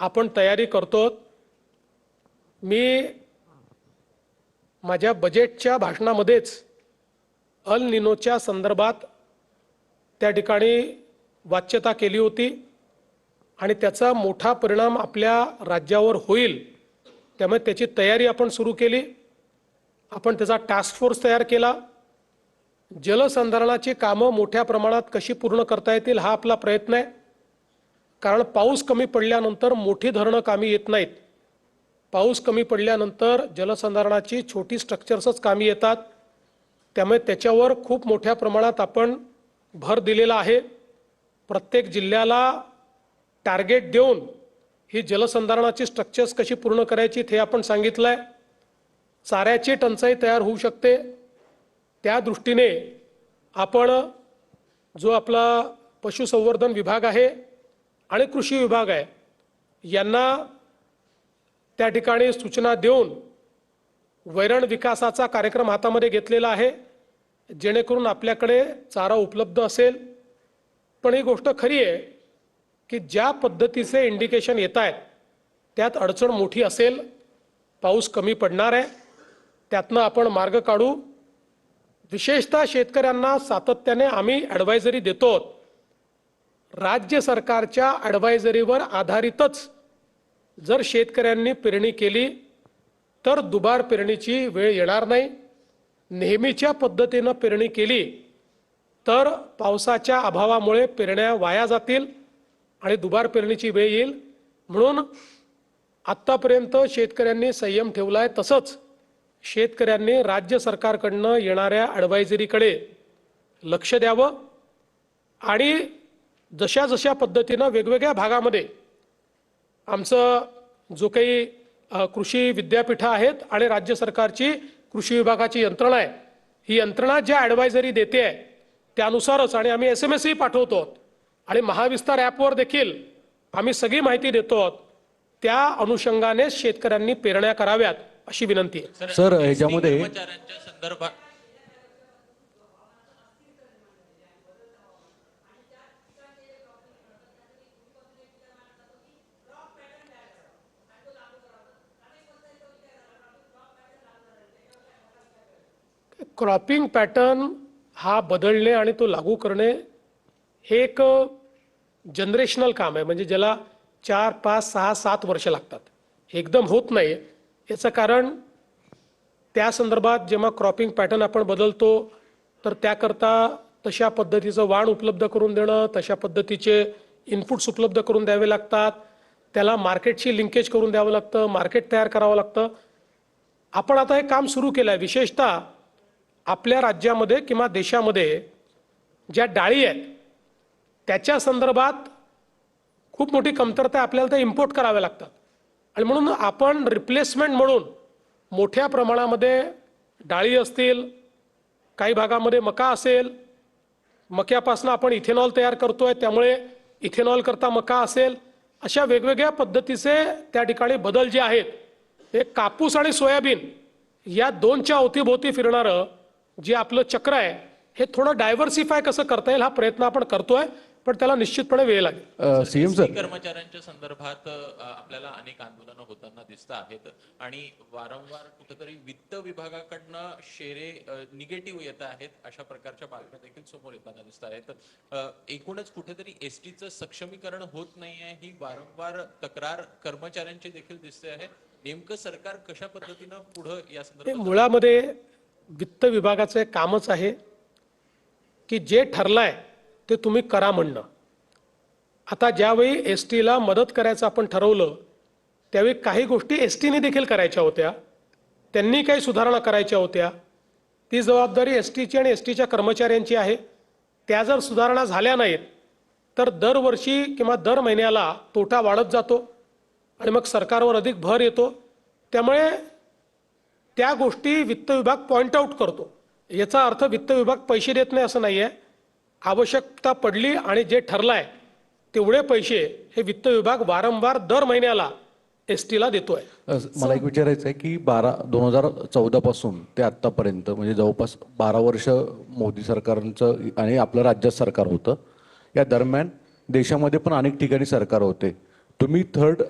आपण तयारी करतो। मी माझ्या बजेटच्या भाषणामध्येच अल निनोच्या संदर्भात त्या ठिकाणी वाच्यता केली होती आणि त्याचा मोठा परिणाम आपल्या राज्यावर होईल, त्यामुळे त्याची तयारी आपण सुरू केली। आपण त्याचा टास्क फोर्स तयार केला। जलसंधारणाची कामं मोठ्या प्रमाणात कशी पूर्ण करता येतील हा आपला प्रयत्न आहे, कारण पाऊस कमी पडल्यानंतर मोठी धरणं कामी येत नाहीत। पाऊस कमी पडल्यानंतर जलसंधारणाची छोटी स्ट्रक्चर्सच कामी येतात, त्यामुळे त्याच्यावर खूप मोठ्या प्रमाणात आपण भर दिलेला आहे। प्रत्येक जिल्ह्याला टार्गेट देऊन ही जलसंधारणाची स्ट्रक्चर्स कशी पूर्ण करायची हे आपण सांगितलं आहे। चाऱ्याची टंचाई तयार होऊ शकते, त्या दृष्टीने आपण जो आपला पशुसंवर्धन विभाग आहे आणि कृषी विभाग आहे यांना त्या ठिकाणी सूचना देऊन वैरण विकासाचा कार्यक्रम हातामध्ये घेतलेला आहे, जेणेकरून आपल्याकडे चारा उपलब्ध असेल। पण ही गोष्ट खरी आहे की ज्या पद्धतीचे इंडिकेशन येत आहेत त्यात अडचण मोठी असेल, पाऊस कमी पडणार आहे, त्यातनं आपण मार्ग काढू। विशेषतः शेतकऱ्यांना सातत्याने आम्ही ॲडवायझरी देतो। राज्य सरकारच्या ॲडवायझरीवर आधारितच जर शेतकऱ्यांनी पेरणी केली तर दुबार पेरणीची वेळ येणार नाही। नेहमीच्या पद्धतीनं पेरणी केली तर पावसाच्या अभावामुळे पेरण्या वाया जातील आणि दुबार पेरणीची वेळ येईल। म्हणून आत्तापर्यंत शेतकऱ्यांनी संयम ठेवला आहे, तसंच शेतकऱ्यांनी राज्य सरकारकडनं येणाऱ्या ॲडवायझरीकडे लक्ष द्यावं आणि जशा जशा पद्धतीनं वेगवेगळ्या भागामध्ये आमचं जो काही कृषी विद्यापीठं आहेत आणि राज्य सरकारची कृषी विभागाची यंत्रणा आहे, ही यंत्रणा ज्या ॲडवायझरी देते आहे त्यानुसारच, आणि आम्ही SMS ही पाठवतो आणि महाविस्तार ॲपवर देखील आम्ही सगळी माहिती देतो, त्या अनुषंगाने शेतकऱ्यांनी पेरण्या कराव्यात अशी विनंती आहे। सर, याच्यामध्ये कर्मचाऱ्यांच्या संदर्भात क्रॉपिंग पॅटर्न हा बदलणे आणि तो लागू करणे हे एक जनरेशनल काम आहे, म्हणजे ज्याला 4, 5, 6, 7 वर्ष लागतात, एकदम होत नाही। याचं कारण त्या संदर्भात जेव्हा क्रॉपिंग पॅटर्न आपण बदलतो तर त्याकरता तशा पद्धतीचं वाण उपलब्ध करून देणं, तशा पद्धतीचे इनपुट्स उपलब्ध करून द्यावे लागतात, त्याला मार्केटशी लिंकेज करून द्यावं लागतं, मार्केट तयार करावं लागतं। आपण आता हे काम सुरू केलं आहे। विशेषतः आपल्या राज्यामध्ये किंवा देशामध्ये ज्या डाळी आहेत त्याच्या संदर्भात खूप मोठी कमतरता आपल्याला ते इम्पोर्ट करावे लागतात, आणि म्हणून आपण रिप्लेसमेंट म्हणून मोठ्या प्रमाणामध्ये डाळी असतील, काही भागामध्ये मका असेल, मक्यापासून आपण इथेनॉल तयार करतोय, त्यामुळे इथेनॉल करता मका असेल, अशा वेगवेगळ्या पद्धतीचे त्या ठिकाणी बदल जे आहेत, हे कापूस आणि सोयाबीन या दोनच्या अवतीभोवती फिरणारं जे आपलं चक्र आहे हे थोडं डायव्हर्सिफाय कसं करता येईल हा प्रयत्न आपण करतोय, पण त्याला निश्चितपणे वेळ लागेल। सीएम सर, कर्मचाऱ्यांच्या संदर्भात आपल्याला अनेक आंदोलनं होताना दिसत आहेत आणि वारंवार कुठेतरी वित्त विभागाकडनं शेरे निगेटिव्ह येत आहेत, अशा प्रकारच्या बातम्या देखील समोर येताना दिसत आहेत। एकूणच कुठेतरी एसटीचं सक्षमीकरण होत नाहीये ही वारंवार तक्रार कर्मचाऱ्यांची देखील दिसते आहे। नेमकं सरकार कशा पद्धतीनं पुढे या संदर्भात? मुळामध्ये वित्त विभागाचं कामच आहे की जे ठरलंय ते तुम्ही करा म्हणणं। आता ज्यावेळी एसटीला मदत करायचं आपण ठरवलं त्यावेळी काही गोष्टी एसटीने देखील करायच्या होत्या, त्यांनी काही सुधारणा करायच्या होत्या, ती जबाबदारी एसटीची आणि एसटीच्या कर्मचाऱ्यांची आहे। त्या जर सुधारणा झाल्या नाहीत तर दरवर्षी किंवा दर महिन्याला तोटा वाढत जातो आणि मग सरकारवर अधिक भर येतो। त्यामुळे त्या गोष्टी वित्त विभाग पॉइंट आउट करतो। याचा अर्थ वित्त विभाग पैसे देत नाही असं नाही आहे, आवश्यकता पडली आणि जे ठरलंय तेवढे पैसे हे वित्त विभाग वारंवार दर महिन्याला एसटीला देतोय। मला एक विचारायचं आहे की 2014 पासून ते आतापर्यंत म्हणजे जवळपास 12 वर्ष मोदी सरकारचं आणि आपलं राज्य सरकार होतं, या दरम्यान देशामध्ये पण अनेक ठिकाणी सरकार होते, तुम्ही थर्ड